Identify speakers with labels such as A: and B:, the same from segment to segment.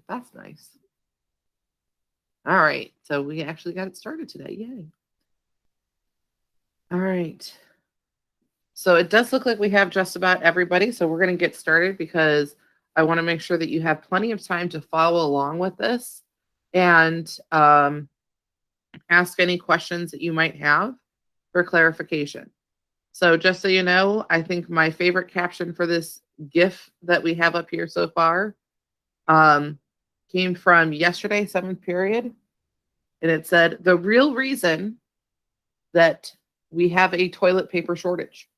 A: That's nice. All right. So we actually got it started today. Yay. All right. So it does look like we have just about everybody. So we're going to get started because I want to make sure that you have plenty of time to follow along with this and ask any questions that you might have for clarification. So just so you know, I think my favorite caption for this GIF that we have up here so far came from yesterday, 7th period. And it said, the real reason that we have a toilet paper shortage.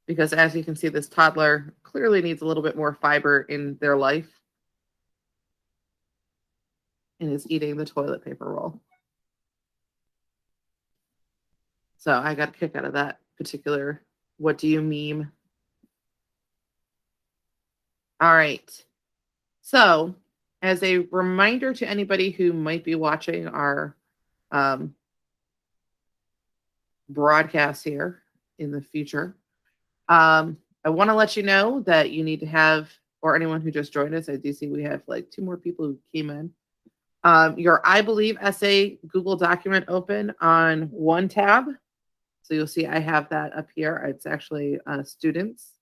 A: Because as you can see, this toddler clearly needs a little bit more fiber in their life and is eating the toilet paper roll. So I got a kick out of that particular, what do you meme? All right. So as a reminder to anybody who might be watching our broadcast here in the future, I want to let you know that you need to have, or anyone who just joined us, I do see we have like 2 more people who came in, your I Believe essay Google document open on one tab. So you'll see I have that up here. It's actually students.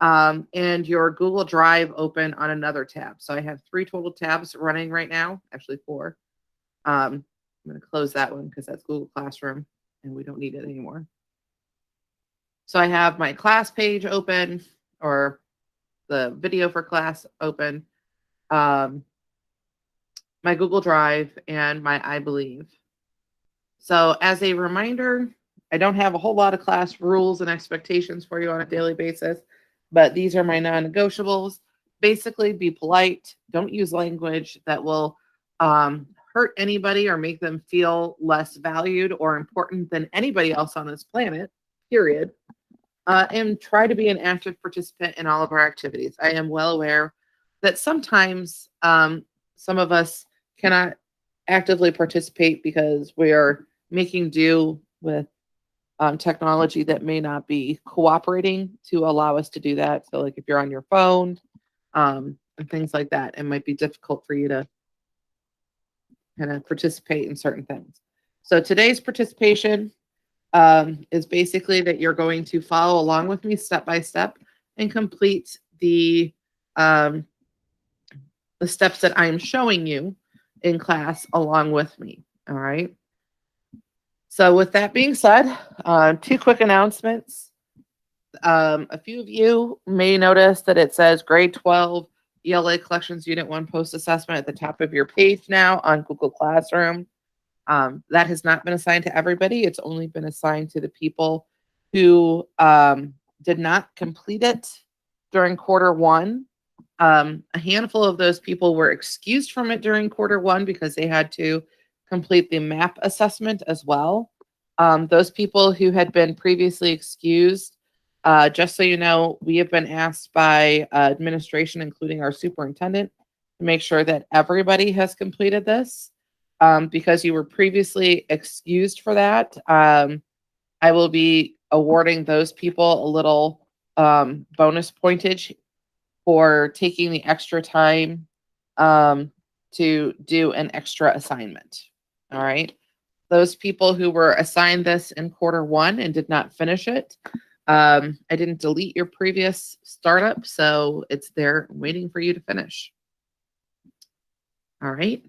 A: And your Google Drive open on another tab. So I have 3 total tabs running right now, actually 4. I'm going to close that one because that's Google Classroom and we don't need it anymore. So I have my class page open, or the video for class open, my Google Drive, and my I Believe. So as a reminder, I don't have a whole lot of class rules and expectations for you on a daily basis, but these are my non-negotiables. Basically, be polite. Don't use language that will hurt anybody or make them feel less valued or important than anybody else on this planet, period. And try to be an active participant in all of our activities. I am well aware that sometimes some of us cannot actively participate because we are making do with technology that may not be cooperating to allow us to do that. So like if you're on your phone and things like that, it might be difficult for you to kind of participate in certain things. So today's participation is basically that you're going to follow along with me step by step and complete the steps that I'm showing you in class along with me. All right. So with that being said, 2 quick announcements. A few of you may notice that it says grade 12 ELA Collections Unit 1 post assessment at the top of your page now on Google Classroom. That has not been assigned to everybody. It's only been assigned to the people who did not complete it during quarter 1. A handful of those people were excused from it during quarter 1 because they had to complete the MAP assessment as well. Those people who had been previously excused, just so you know, we have been asked by administration, including our superintendent, to make sure that everybody has completed this. Because you were previously excused for that, I will be awarding those people a little bonus pointage for taking the extra time to do an extra assignment. All right. Those people who were assigned this in quarter 1 and did not finish it, I didn't delete your previous startup, so it's there waiting for you to finish. All right.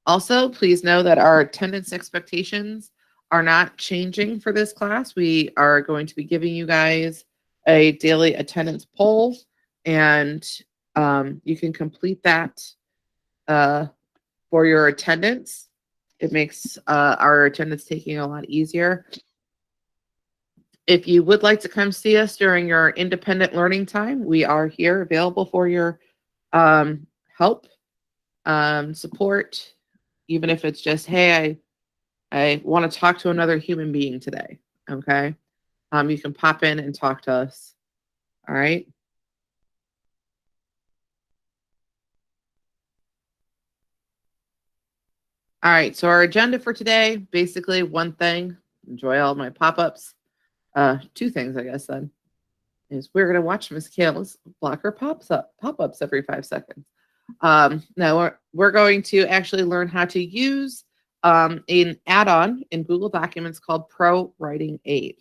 A: Also, please know that our attendance expectations are not changing for this class. We are going to be giving you guys a daily attendance poll, and you can complete that for your attendance. It makes our attendance taking a lot easier. If you would like to come see us during your independent learning time, we are here available for your help, support, even if it's just, hey, I want to talk to another human being today, okay? You can pop in and talk to us, all right? All right, so our agenda for today, basically one thing, enjoy all my pop-ups. 2 things, I guess, then. is we're going to watch Miss Kayla's blocker pop-ups every 5 seconds. No, we're going to actually learn how to use an add-on in Google Documents called ProWritingAid.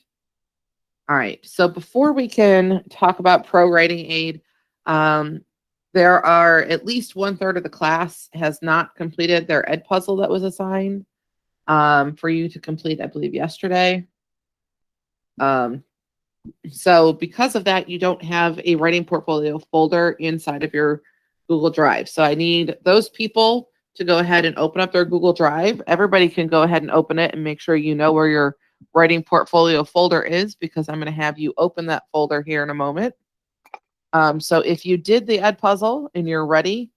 A: All right, so before we can talk about ProWritingAid, there are at least 1/3 of the class has not completed their Ed puzzle that was assigned for you to complete, I believe, yesterday. So because of that, you don't have a writing portfolio folder inside of your Google Drive. So I need those people to go ahead and open up their Google Drive. Everybody can go ahead and open it and make sure you know where your writing portfolio folder is, because I'm going to have you open that folder here in a moment. So if you did the Ed puzzle and you're ready,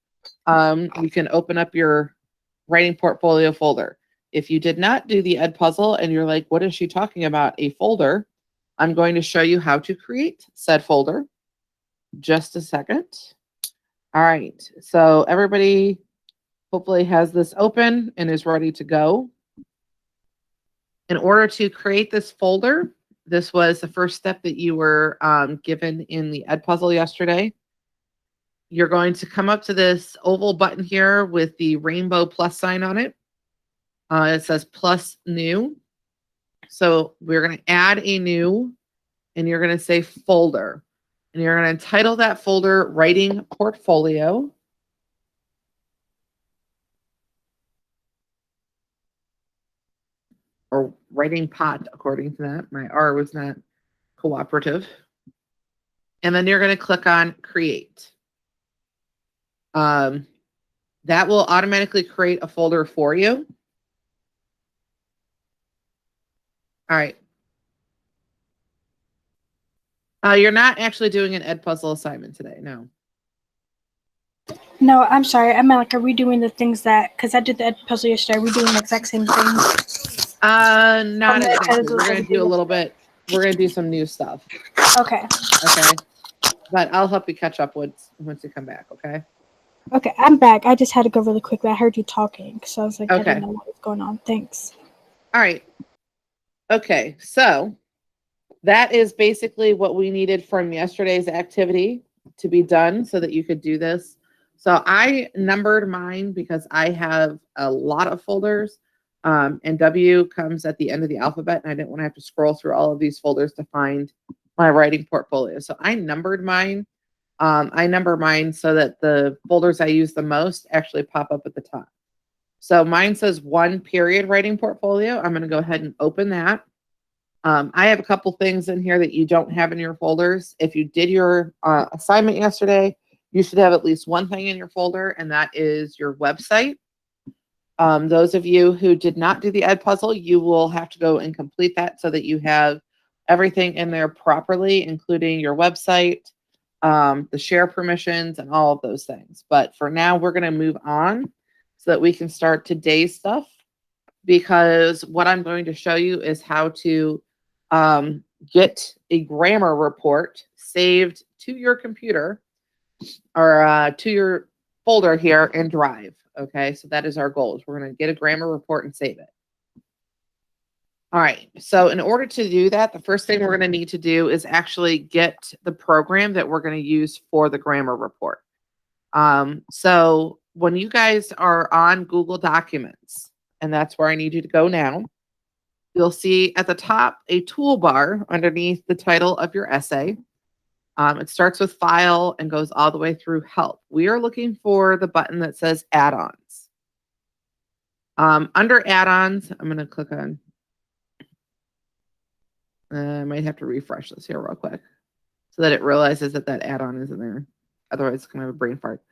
A: you can open up your writing portfolio folder. If you did not do the Ed puzzle and you're like, what is she talking about, a folder? I'm going to show you how to create said folder. Just a second. All right, so everybody hopefully has this open and is ready to go. In order to create this folder, this was the first step that you were given in the Ed puzzle yesterday. You're going to come up to this oval button here with the rainbow plus sign on it. It says plus new. So we're going to add a new, and you're going to say folder. And you're going to title that folder Writing Portfolio. Or Writing Pot, according to that. My R was not cooperative. And then you're going to click on Create. That will automatically create a folder for you. All right. You're not actually doing an Ed puzzle assignment today, no.
B: No, I'm sorry. I meant like, are we doing the things that, because I did the Ed puzzle yesterday, are we doing the exact same things?
A: Not exactly. We're going to do a little bit. We're going to do some new stuff.
B: Okay.
A: Okay. But I'll help you catch up once you come back, okay?
B: Okay, I'm back. I just had to go really quickly. I heard you talking, so I was like,
A: okay.
B: I didn't know what was going on. Thanks.
A: All right. Okay, so that is basically what we needed from yesterday's activity to be done so that you could do this. So I numbered mine because I have a lot of folders, and W comes at the end of the alphabet, and I didn't want to have to scroll through all of these folders to find my writing portfolio. So I numbered mine. I number mine so that the folders I use the most actually pop up at the top. So mine says 1 period writing portfolio. I'm going to go ahead and open that. I have a couple things in here that you don't have in your folders. If you did your assignment yesterday, you should have at least one thing in your folder, and that is your website. Those of you who did not do the Ed puzzle, you will have to go and complete that so that you have everything in there properly, including your website, the share permissions, and all of those things. But for now, we're going to move on so that we can start today's stuff, because what I'm going to show you is how to get a grammar report saved to your computer or to your folder here in Drive. Okay, so that is our goal. We're going to get a grammar report and save it. All right, so in order to do that, the first thing we're going to need to do is actually get the program that we're going to use for the grammar report. So when you guys are on Google Documents, and that's where I need you to go now, you'll see at the top a toolbar underneath the title of your essay. It starts with File and goes all the way through Help. We are looking for the button that says Add-ons. Under Add-ons, I'm going to click on. I might have to refresh this here real quick so that it realizes that that add-on isn't there. Otherwise, it's going to have a brain fart.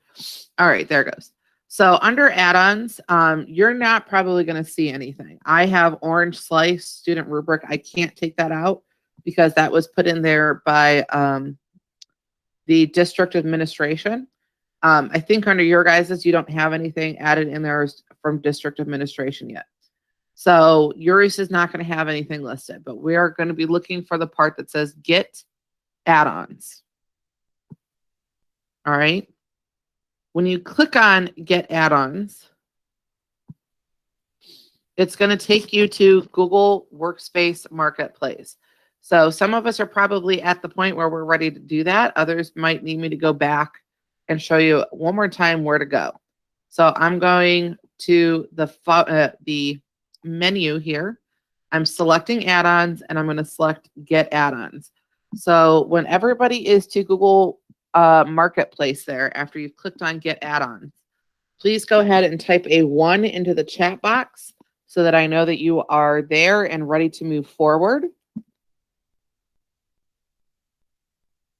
A: All right, there it goes. So under add-ons, you're not probably going to see anything. I have Orange Slice Student Rubric. I can't take that out because that was put in there by the district administration. I think under your guys's, you don't have anything added in there from district administration yet. So yours is not going to have anything listed, but we are going to be looking for the part that says Get Add-ons. All right. When you click on Get Add-ons, it's going to take you to Google Workspace Marketplace. So some of us are probably at the point where we're ready to do that. Others might need me to go back and show you one more time where to go. So I'm going to the menu here. I'm selecting add-ons and I'm going to select get add-ons. So when everybody is to Google Marketplace there, after you've clicked on get add-ons, please go ahead and type a 1 into the chat box so that I know that you are there and ready to move forward.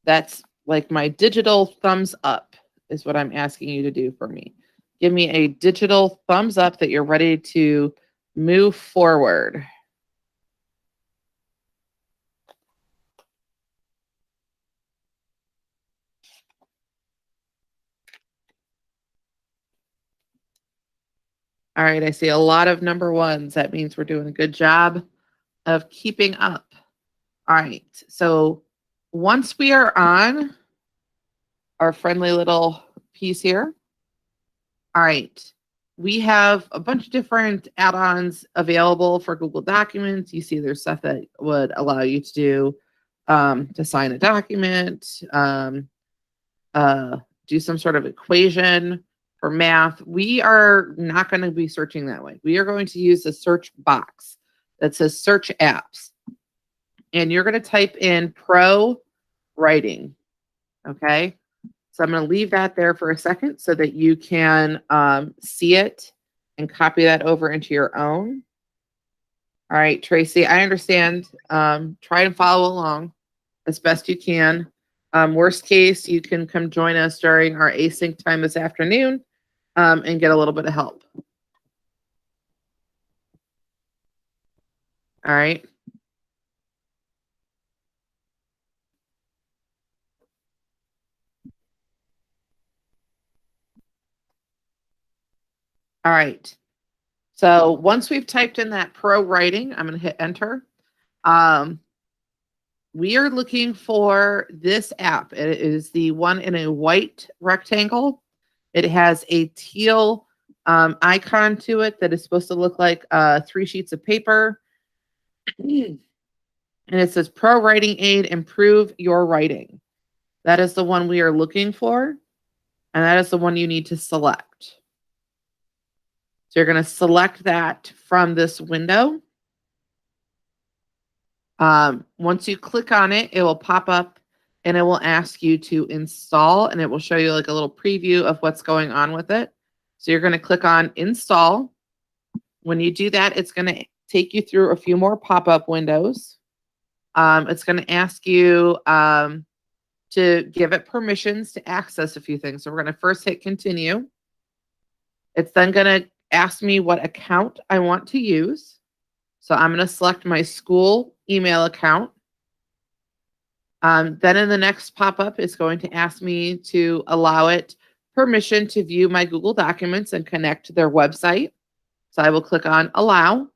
A: That's like my digital thumbs up is what I'm asking you to do for me. Give me a digital thumbs up that you're ready to move forward. All right, I see a lot of number ones. That means we're doing a good job of keeping up. All right, so once we are on our friendly little piece here, all right, we have a bunch of different add-ons available for Google Documents. You see there's stuff that would allow you to do to sign a document, do some sort of equation for math. We are not going to be searching that way. We are going to use the search box that says search apps. And you're going to type in Pro Writing. Okay. So I'm going to leave that there for a second so that you can see it and copy that over into your own. All right, Tracy, I understand. Try and follow along as best you can. Worst case, you can come join us during our async time this afternoon and get a little bit of help. All right. All right. So once we've typed in that Pro Writing, I'm going to hit enter. We are looking for this app. It is the one in a white rectangle. It has a teal icon to it that is supposed to look like 3 sheets of paper. And it says ProWritingAid, improve your writing. That is the one we are looking for. And that is the one you need to select. So you're going to select that from this window. Once you click on it, it will pop up and it will ask you to install, and it will show you like a little preview of what's going on with it. So you're going to click on install. When you do that, it's going to take you through a few more pop-up windows. It's going to ask you to give it permissions to access a few things. So we're going to first hit continue. It's then going to ask me what account I want to use. So I'm going to select my school email account. Then in the next pop-up, it's going to ask me to allow it permission to view my Google Documents and connect to their website. So I will click on allow.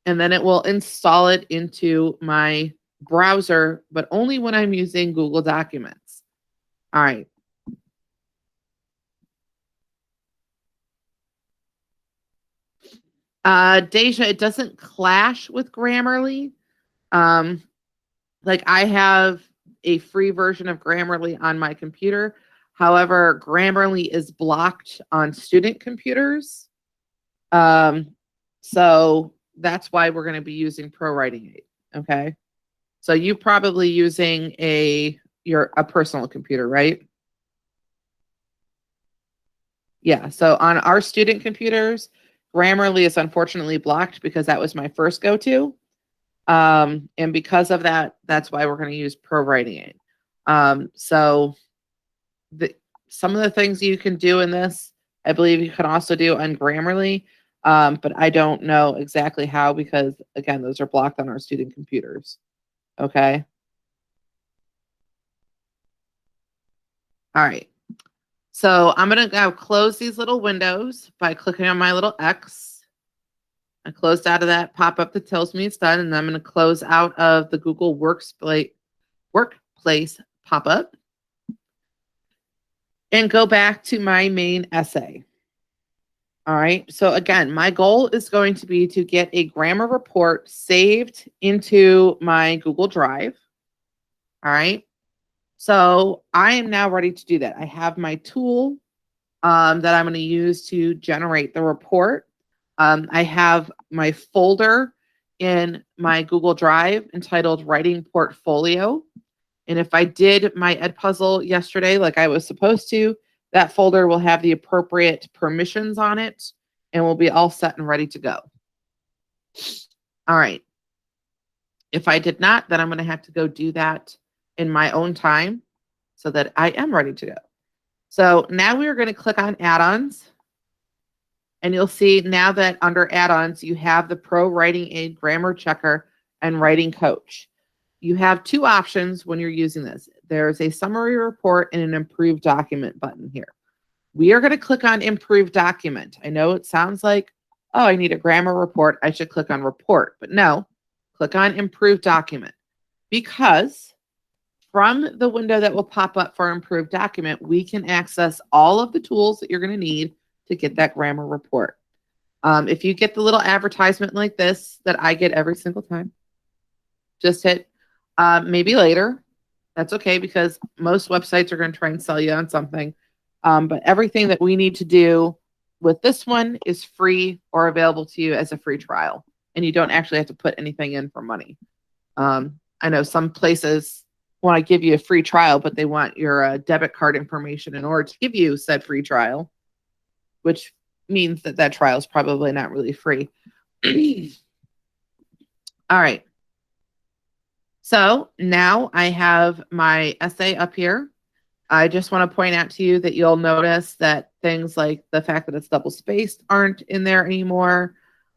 A: And then it will install it into my browser, but only when I'm using Google Documents. All right. Deja, it doesn't clash with Grammarly. Like I have a free version of Grammarly on my computer. However, Grammarly is blocked on student computers. So that's why we're going to be using ProWritingAid. Okay. So you probably using a personal computer, right? Yeah. So on our student computers, Grammarly is unfortunately blocked because that was my first go-to. And because of that, that's why we're going to use ProWritingAid. So some of the things you can do in this, I believe you can also do on Grammarly, but I don't know exactly how because, again, those are blocked on our student computers. Okay. All right. So I'm going to now close these little windows by clicking on my little X. I closed out of that pop-up that tells me it's done, and then I'm going to close out of the Google Workplace pop-up and go back to my main essay. All right. So again, my goal is going to be to get a grammar report saved into my Google Drive. All right. So I am now ready to do that. I have my tool that I'm going to use to generate the report. I have my folder in my Google Drive entitled Writing Portfolio. And if I did my Edpuzzle yesterday like I was supposed to, that folder will have the appropriate permissions on it and will be all set and ready to go. All right. If I did not, then I'm going to have to go do that in my own time so that I am ready to go. So now we are going to click on add-ons. And you'll see now that under add-ons, you have the ProWritingAid Grammar Checker and Writing Coach. You have two options when you're using this. There's a summary report and an improved document button here. We are going to click on improved document. I know it sounds like, oh, I need a grammar report. I should click on report, but no, click on improved document, because from the window that will pop up for improved document, we can access all of the tools that you're going to need to get that grammar report. If you get the little advertisement like this that I get every single time, just hit maybe later. That's okay, because most websites are going to try and sell you on something. But everything that we need to do with this one is free or available to you as a free trial. And you don't actually have to put anything in for money. I know some places want to give you a free trial, but they want your debit card information in order to give you said free trial, which means that that trial is probably not really free. All right. So now I have my essay up here. I just want to point out to you that you'll notice that things like the fact that it's double spaced aren't in there anymore.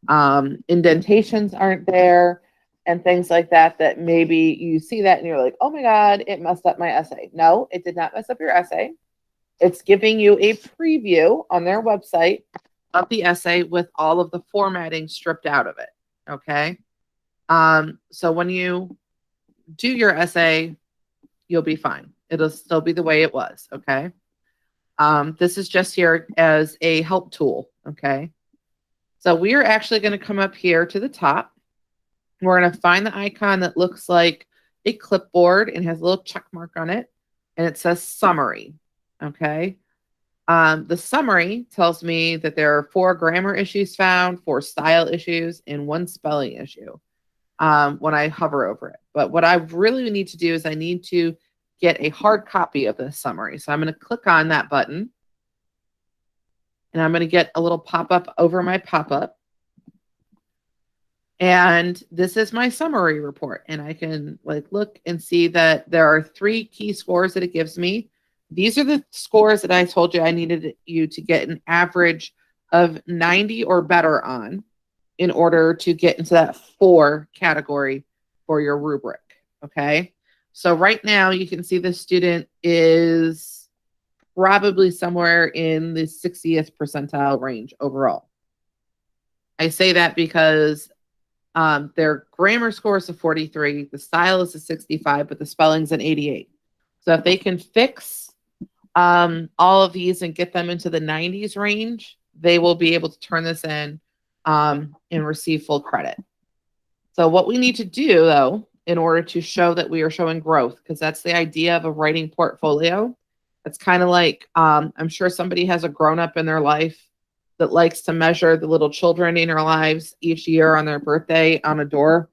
A: Indentations aren't there, and things like that, that maybe you see that and you're like, oh my God, it messed up my essay. No, it did not mess up your essay. It's giving you a preview on their website of the essay with all of the formatting stripped out of it. Okay. So when you do your essay, you'll be fine. It'll still be the way it was. Okay. This is just here as a help tool. Okay. So we are actually going to come up here to the top. We're going to find the icon that looks like a clipboard and has a little check mark on it. And it says summary. Okay. The summary tells me that there are 4 grammar issues found, 4 style issues, and 1 spelling issue when I hover over it. But what I really need to do is I need to get a hard copy of this summary. So I'm going to click on that button. And I'm going to get a little pop-up over my pop-up. And this is my summary report. And I can look and see that there are 3 key scores that it gives me. These are the scores that I told you I needed you to get an average of 90 or better on in order to get into that 4 category for your rubric. Okay. So right now you can see the student is probably somewhere in the 60th percentile range overall. I say that because their grammar score is a 43, the style is a 65, but the spelling's an 88. So if they can fix all of these and get them into the 90s range, they will be able to turn this in and receive full credit. So what we need to do, though, in order to show that we are showing growth, because that's the idea of a writing portfolio. It's kind of like, I'm sure somebody has a grown-up in their life that likes to measure the little children in their lives each year on their birthday on a door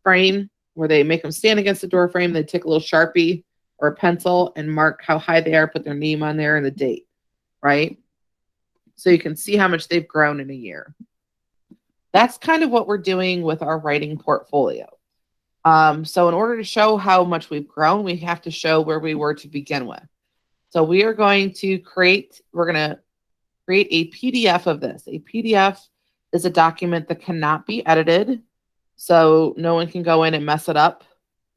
A: frame, where they make them stand against the door frame. They take a little Sharpie or a pencil and mark how high they are, put their name on there and the date, right? So you can see how much they've grown in a year. That's kind of what we're doing with our writing portfolio. So in order to show how much we've grown, we have to show where we were to begin with. So we are going to create a PDF of this. A PDF is a document that cannot be edited. So no one can go in and mess it up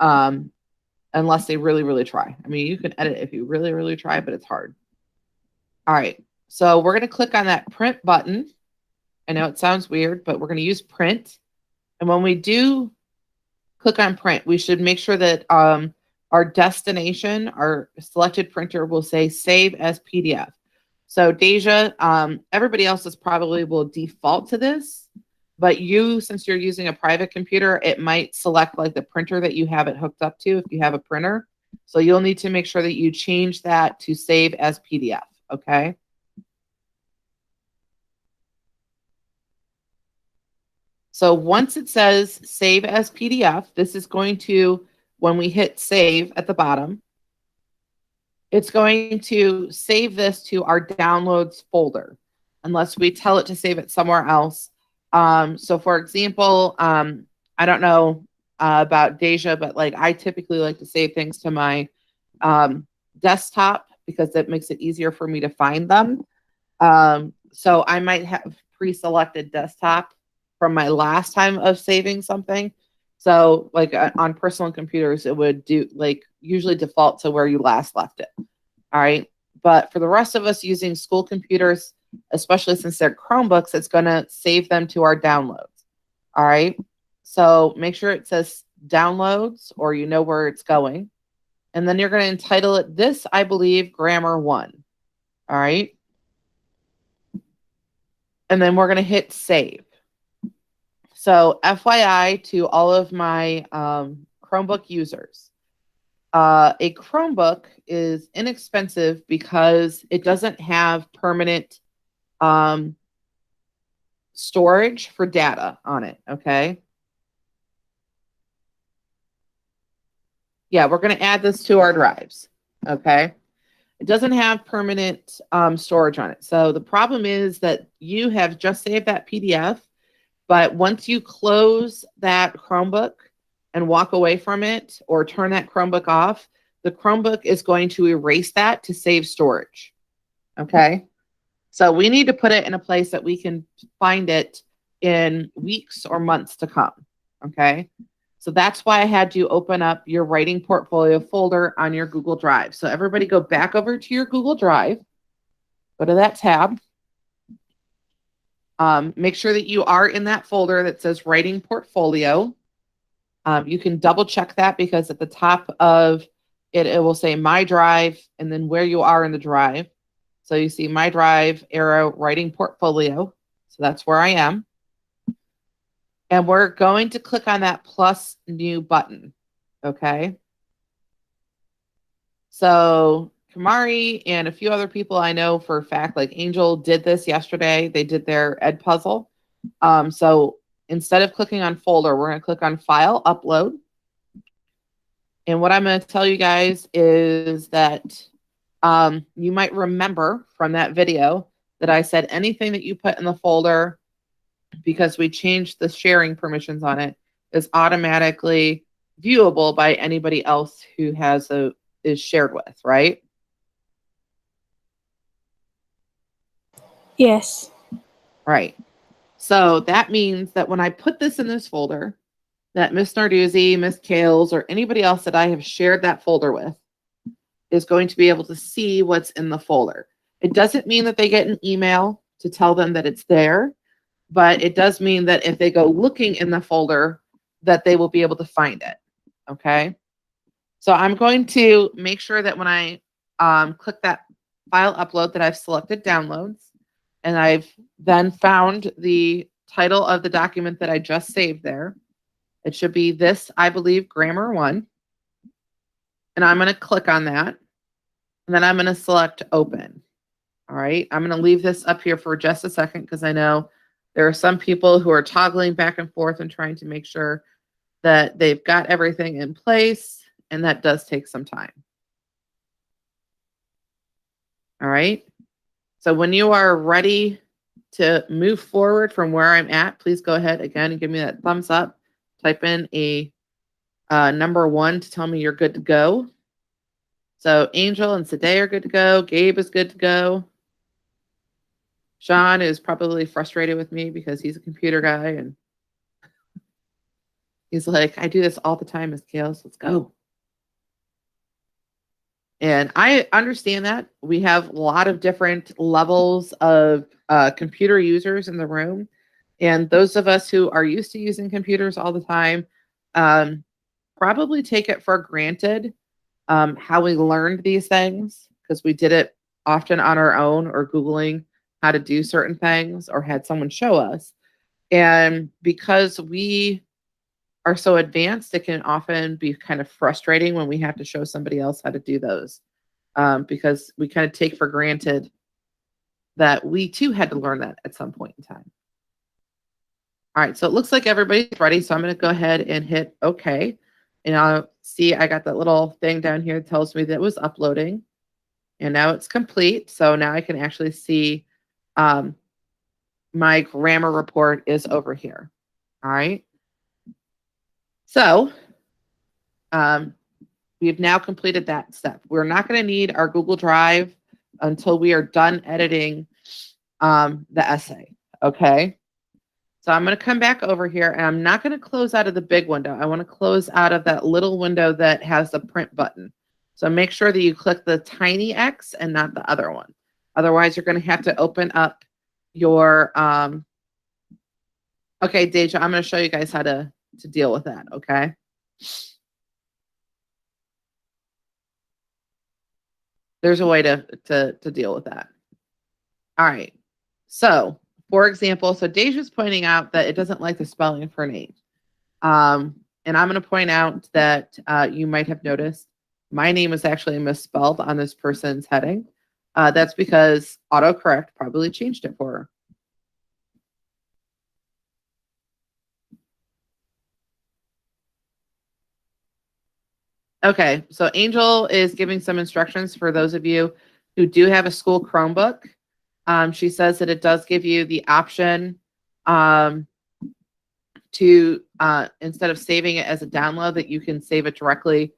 A: unless they really, really try. I mean, you can edit if you really, really try, but it's hard. All right. So we're going to click on that print button. I know it sounds weird, but we're going to use print. And when we do click on print, we should make sure that our destination, our selected printer, will say save as PDF. So Deja, everybody else is probably will default to this, but you, since you're using a private computer, it might select like the printer that you have it hooked up to if you have a printer. So you'll need to make sure that you change that to save as PDF, okay? So once it says save as PDF, this is going to, when we hit save at the bottom, it's going to save this to our downloads folder, unless we tell it to save it somewhere else. So for example, I don't know about Deja, but like I typically like to save things to my desktop because that makes it easier for me to find them. So I might have pre-selected desktop from my last time of saving something. So like on personal computers, it would do like usually default to where you last left it. All right. But for the rest of us using school computers, especially since they're Chromebooks, it's going to save them to our downloads. All right. So make sure it says downloads or you know where it's going. And then you're going to entitle it this, I believe, Grammar 1. All right. And then we're going to hit save. So FYI to all of my Chromebook users, a Chromebook is inexpensive because it doesn't have permanent storage for data on it, okay? Yeah, we're going to add this to our drives, okay? It doesn't have permanent storage on it. So the problem is that you have just saved that PDF, but once you close that Chromebook and walk away from it or turn that Chromebook off, the Chromebook is going to erase that to save storage, okay? So we need to put it in a place that we can find it in weeks or months to come, okay? So that's why I had you open up your writing portfolio folder on your Google Drive. So everybody go back over to your Google Drive, go to that tab. Make sure that you are in that folder that says writing portfolio. You can double check that because at the top of it, it will say my drive and then where you are in the drive. So you see my drive, arrow, writing portfolio. So that's where I am. And we're going to click on that plus new button, okay? So Kamari and a few other people I know for a fact, like Angel did this yesterday. They did their Ed puzzle. So instead of clicking on folder, we're going to click on file, upload. And what I'm going to tell you guys is that you might remember from that video that I said anything that you put in the folder, because we changed the sharing permissions on it, is automatically viewable by anybody else who is shared with, right?
B: Yes.
A: Right. So that means that when I put this in this folder, that Miss Narduzzi, Miss Kales, or anybody else that I have shared that folder with is going to be able to see what's in the folder. It doesn't mean that they get an email to tell them that it's there, but it does mean that if they go looking in the folder, that they will be able to find it, okay? So I'm going to make sure that when I click that file upload that I've selected downloads, and I've then found the title of the document that I just saved there. It should be this, I believe, Grammar 1. And I'm going to click on that. And then I'm going to select open. All right. I'm going to leave this up here for just a second because I know there are some people who are toggling back and forth and trying to make sure that they've got everything in place. And that does take some time. All right. So when you are ready to move forward from where I'm at, please go ahead again and give me that thumbs up. Type in a number 1 to tell me you're good to go. So Angel and Sade are good to go. Gabe is good to go. Sean is probably frustrated with me because he's a computer guy and he's like, I do this all the time, Miss Kales. Let's go. And I understand that. We have a lot of different levels of computer users in the room. And those of us who are used to using computers all the time probably take it for granted how we learned these things because we did it often on our own or Googling how to do certain things or had someone show us. And because we are so advanced, it can often be kind of frustrating when we have to show somebody else how to do those, because we kind of take for granted that we too had to learn that at some point in time. All right, so it looks like everybody's ready. So I'm going to go ahead and hit OK. And I'll see I got that little thing down here that tells me that it was uploading. And now it's complete. So now I can actually see my grammar report is over here. All right. So we've now completed that step. We're not going to need our Google Drive until we are done editing the essay. Okay. So I'm going to come back over here, and I'm not going to close out of the big window. I want to close out of that little window that has the print button. So make sure that you click the tiny X and not the other one. Otherwise, you're going to have to open up your, okay, Deja, I'm going to show you guys how to deal with that, okay? There's a way to deal with that. All right. So, for example, so Deja's pointing out that it doesn't like the spelling of her name. And I'm going to point out that you might have noticed my name is actually misspelled on this person's heading. That's because autocorrect probably changed it for her. Okay, so Angel is giving some instructions for those of you who do have a school Chromebook. She says that it does give you the option to, instead of saving it as a download, that you can save it directly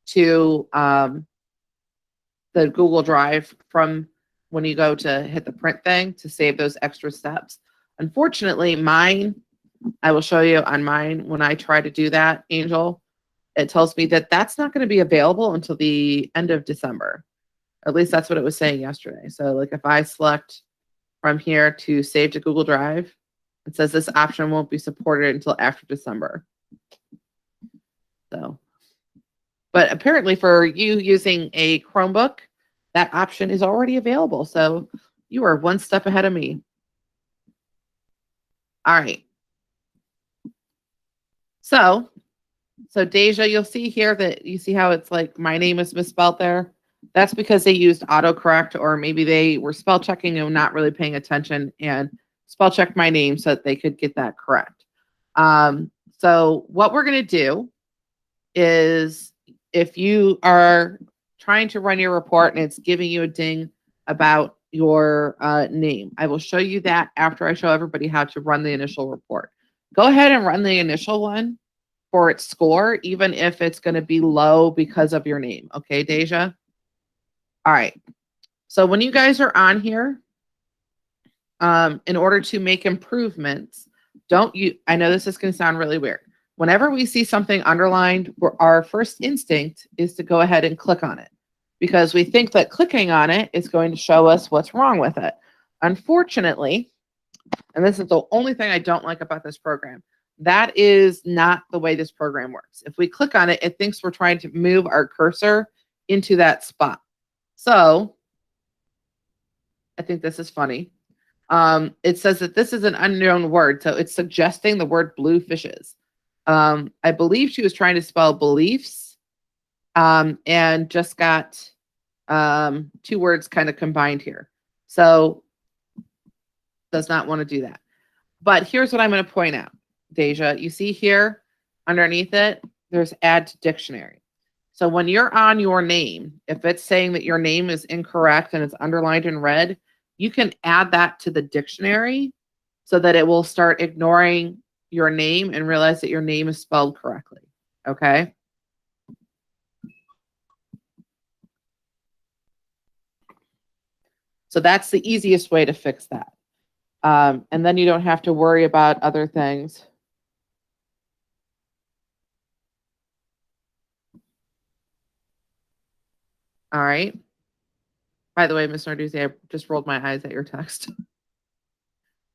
A: to the Google Drive from when you go to hit the print thing to save those extra steps. Unfortunately, mine, I will show you on mine when I try to do that, Angel, it tells me that that's not going to be available until the end of December. At least that's what it was saying yesterday. So like if I select from here to save to Google Drive, it says this option won't be supported until after December. So, but apparently for you using a Chromebook, that option is already available. So you are one step ahead of me. All right. So Deja, you'll see here that you see how it's like my name is misspelled there. That's because they used autocorrect, or maybe they were spell checking and not really paying attention and spell checked my name so that they could get that correct. So what we're going to do is, if you are trying to run your report and it's giving you a ding about your name, I will show you that after I show everybody how to run the initial report. Go ahead and run the initial one for its score, even if it's going to be low because of your name. Okay, Deja? All right. So when you guys are on here, in order to make improvements, I know this is going to sound really weird. Whenever we see something underlined, our first instinct is to go ahead and click on it, because we think that clicking on it is going to show us what's wrong with it. Unfortunately, and this is the only thing I don't like about this program, that is not the way this program works. If we click on it, it thinks we're trying to move our cursor into that spot. So I think this is funny. It says that this is an unknown word, so it's suggesting the word blue fishes. I believe she was trying to spell beliefs, and just got two words kind of combined here. So does not want to do that. But here's what I'm going to point out, Deja. You see here underneath it, there's add to dictionary. So when you're on your name, if it's saying that your name is incorrect and it's underlined in red, you can add that to the dictionary so that it will start ignoring your name and realize that your name is spelled correctly. Okay? So that's the easiest way to fix that. And then you don't have to worry about other things. All right. By the way, Ms. Narduzzi, I just rolled my eyes at your text.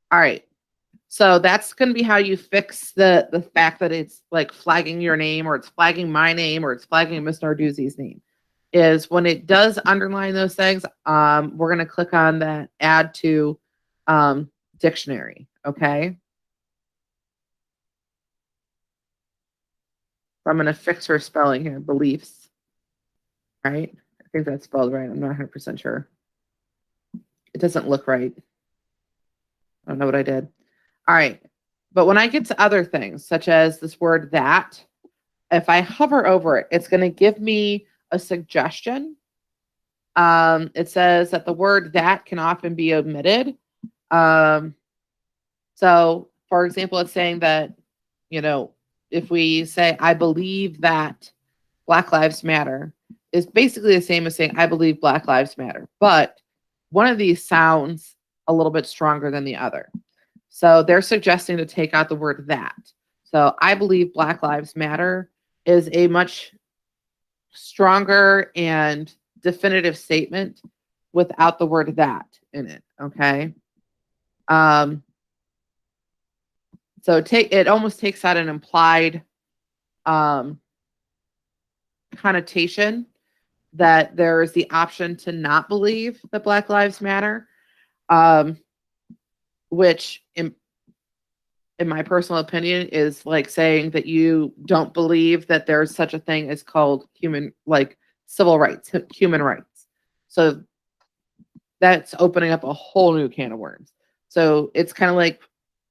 A: All right. So that's going to be how you fix the fact that it's like flagging your name, or it's flagging my name, or it's flagging Ms. Narduzzi's name. is when it does underline those things, we're going to click on that add to dictionary. Okay. I'm going to fix her spelling here. Beliefs. Right. I think that's spelled right. I'm not 100% sure. It doesn't look right. I don't know what I did. All right. But when I get to other things, such as this word that, if I hover over it, it's going to give me a suggestion. It says that the word that can often be omitted. So, for example, it's saying that, if we say, I believe that Black Lives Matter, is basically the same as saying, I believe Black Lives Matter. But one of these sounds a little bit stronger than the other. So they're suggesting to take out the word that. So I believe Black Lives Matter is a much stronger and definitive statement without the word that in it. Okay. So it almost takes out an implied connotation that there is the option to not believe that Black Lives Matter, which in my personal opinion is like saying that you don't believe that there's such a thing as called civil rights, human rights. So that's opening up a whole new can of worms. So it's kind of like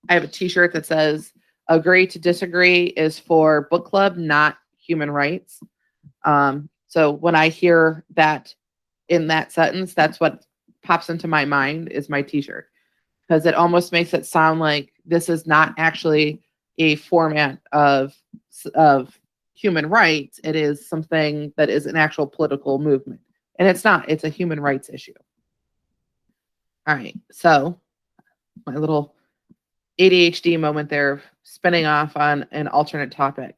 A: I have a t-shirt that says agree to disagree is for book club, not human rights. So when I hear that in that sentence, that's what pops into my mind is my t-shirt, because it almost makes it sound like this is not actually a format of human rights. It is something that is an actual political movement. And it's not. It's a human rights issue. All right. So my little ADHD moment there, spinning off on an alternate topic.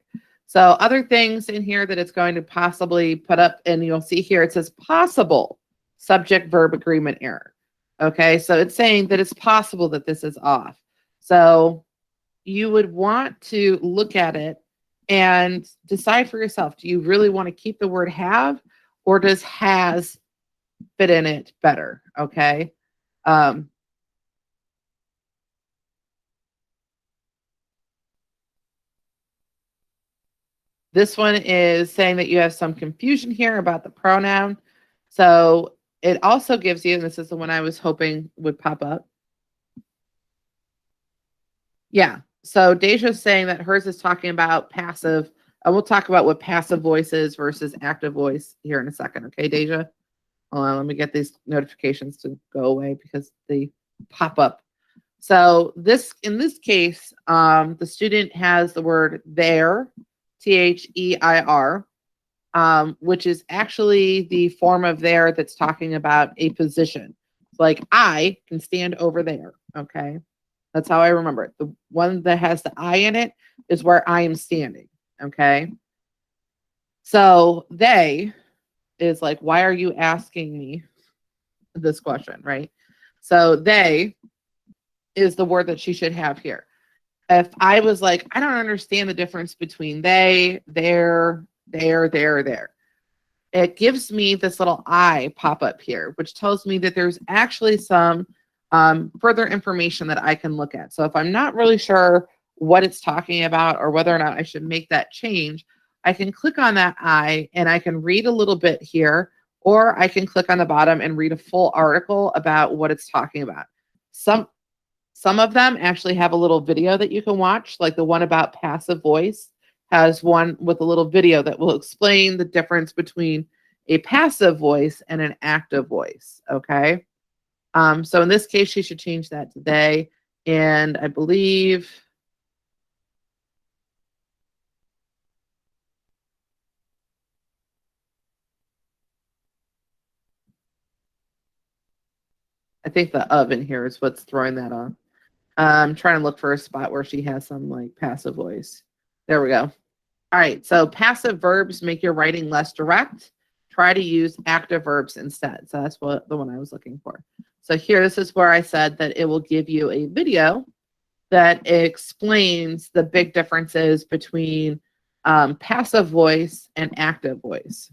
A: So other things in here that it's going to possibly put up, and you'll see here, it says possible subject verb agreement error. Okay, so it's saying that it's possible that this is off. So you would want to look at it and decide for yourself, do you really want to keep the word have, or does has fit in it better? Okay. This one is saying that you have some confusion here about the pronoun. So it also gives you, and this is the one I was hoping would pop up. Yeah. So Deja's saying that hers is talking about passive. We'll talk about what passive voice is versus active voice here in a second. Okay, Deja? Hold on, let me get these notifications to go away because they pop up. So in this case, the student has the word there, THEIR, which is actually the form of there that's talking about a position. Like I can stand over there. Okay. That's how I remember it. The one that has the I in it is where I am standing. Okay. So they is like, why are you asking me this question? Right. So they is the word that she should have here. If I was like, I don't understand the difference between they, there, it gives me this little I pop up here, which tells me that there's actually some further information that I can look at. So if I'm not really sure what it's talking about or whether or not I should make that change, I can click on that I and I can read a little bit here, or I can click on the bottom and read a full article about what it's talking about. Some of them actually have a little video that you can watch, like the one about passive voice has one with a little video that will explain the difference between a passive voice and an active voice. Okay. So in this case, she should change that to they. And I believe the of in here is what's throwing that on. I'm trying to look for a spot where she has some like passive voice. There we go. All right. So passive verbs make your writing less direct. Try to use active verbs instead. So that's what the one I was looking for. So here, this is where I said that it will give you a video that explains the big differences between passive voice and active voice.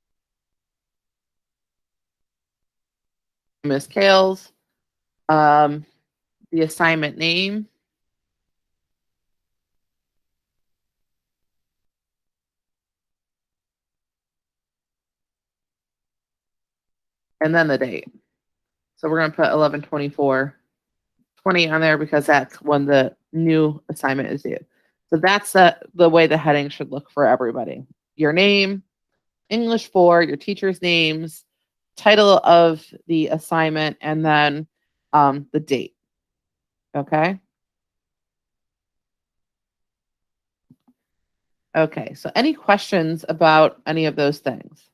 A: Miss Kales, the assignment name, and then the date. So we're going to put 11/24/20 on there because that's when the new assignment is due. So that's the way the heading should look for everybody. Your name, English 4, your teacher's names, title of the assignment, and then the date. Okay? Okay, so any questions about any of those things?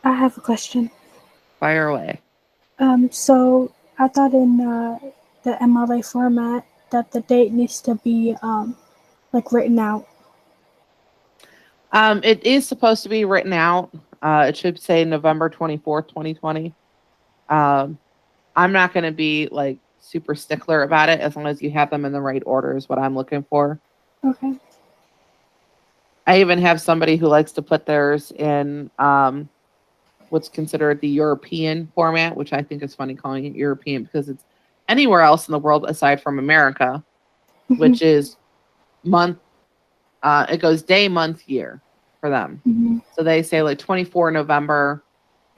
B: I have a question.
A: Fire away.
B: So I thought in the MLA format that the date needs to be like written out.
A: It is supposed to be written out. It should say November 24th, 2020. I'm not going to be like super stickler about it as long as you have them in the right order is what I'm looking for.
B: Okay.
A: I even have somebody who likes to put theirs in what's considered the European format, which I think is funny calling it European because it's anywhere else in the world aside from America, which is month. It goes day, month, year for them.
B: Mm-hmm.
A: So they say like 24 November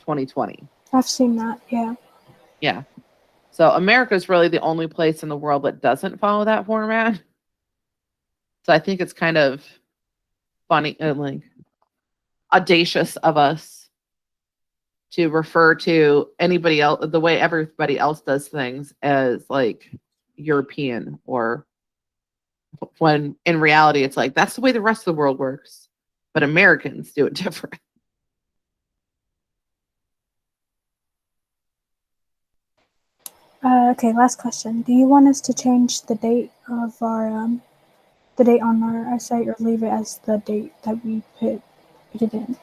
A: 2020.
B: I've seen that. Yeah.
A: Yeah. So America is really the only place in the world that doesn't follow that format. So I think it's kind of funny and like audacious of us to refer to anybody else the way everybody else does things as like European, or when in reality it's like that's the way the rest of the world works, but Americans do it different.
B: Okay. Last question. Do you want us to change the date of our the date on our site, or leave it as the date that we put it in?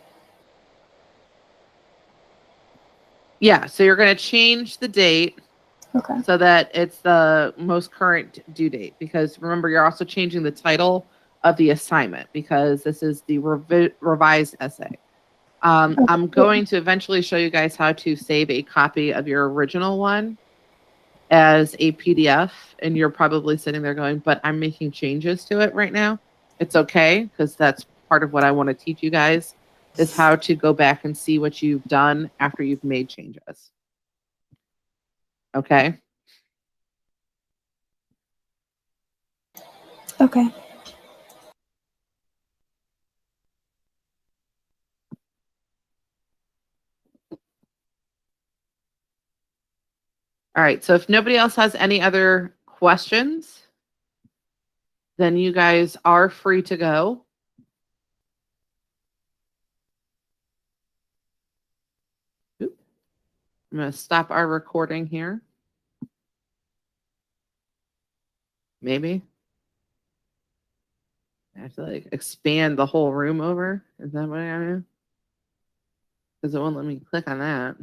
A: Yeah, so you're going to change the date
B: Okay.
A: so that it's the most current due date, because remember you're also changing the title of the assignment because this is the revised essay. I'm going to eventually show you guys how to save a copy of your original one as a PDF, and you're probably sitting there going, but I'm making changes to it right now. It's okay, because that's part of what I want to teach you guys is how to go back and see what you've done after you've made changes. Okay?
B: Okay.
A: All right, so if nobody else has any other questions, then you guys are free to go. I'm going to stop our recording here. Maybe. I have to like expand the whole room over. Is that what I am? Because it won't let me click on that.